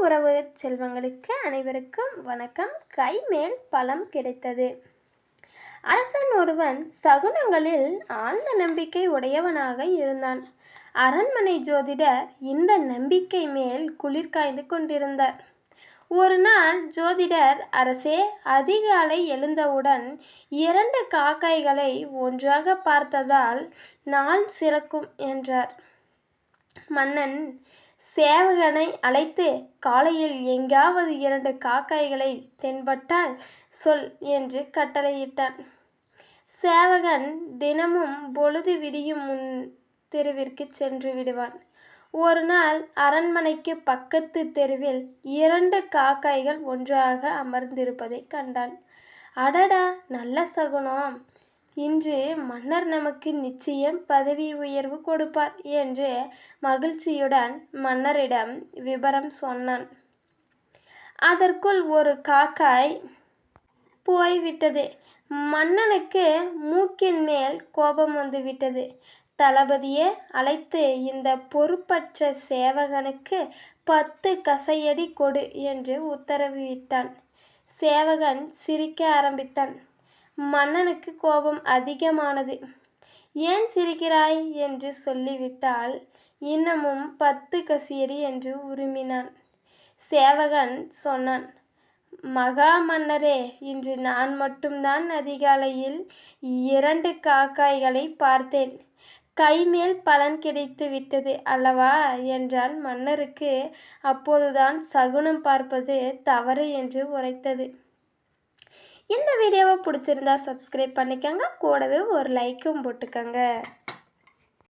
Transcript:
உறவு செல்வங்களுக்கு அனைவருக்கும் வணக்கம். கைமேல் பலம் கிடைத்தது. அரசன் ஒருவன் சகுனங்களில் ஆழ்ந்த நம்பிக்கை உடையவனாக இருந்தான். அரண்மனை ஜோதிடர் இந்த நம்பிக்கை மேல் குளிர் காய்ந்து கொண்டிருந்தார். ஒரு நாள் ஜோதிடர், அரசே, அதிகாலை எழுந்தவுடன் 2 காக்காய்களை ஒன்றாக பார்த்ததால் நாள் சிறக்கும் என்றார். மன்னன் சேவகனை அழைத்து, காலையில் எங்காவது 2 காக்காய்களை தென்பட்டால் சொல் என்று கட்டளையிட்டான். சேவகன் தினமும் பொழுது விடியும் முன் தெருவிற்கு சென்று விடுவான். ஒரு நாள் அரண்மனைக்கு பக்கத்து தெருவில் 2 காக்காய்கள் ஒன்றாக அமர்ந்திருப்பதை கண்டான். அடடா, நல்ல சகுனம்! இன்று மன்னர் நமக்கு நிச்சயம் பதவி உயர்வு கொடுப்பார் என்று மகிழ்ச்சியுடன் மன்னரிடம் விபரம் சொன்னான். அதற்குள் ஒரு காக்காய் போய்விட்டது. மன்னனுக்கு மூக்கின் மேல் கோபம் வந்துவிட்டது. தளபதியே, அழைத்து இந்த பொறுப்பற்ற சேவகனுக்கு 10 கசையடி கொடு என்று உத்தரவிட்டான். சேவகன் சிரிக்க ஆரம்பித்தான். மன்னனுக்கு கோபம் அதிகமானது. ஏன் சிரிக்கிறாய் என்று சொல்லிவிட்டால் இன்னமும் 10 கசியடி என்று உருமினான். சேவகன் சொன்னான், மகா மன்னரே, இன்று நான் மட்டும்தான் அதிகாலையில் 2 காக்காய்களை பார்த்தேன். கைமேல் பலன் கிடைத்து விட்டது அல்லவா என்றான். மன்னருக்கு அப்போதுதான் சகுனம் பார்ப்பது தவறு என்று உரைத்தது. இந்த வீடியோவை பிடிச்சிருந்தா சப்ஸ்கிரைப் பண்ணிக்கோங்க. கூடவே ஒரு லைக்கும் போட்டுக்கோங்க.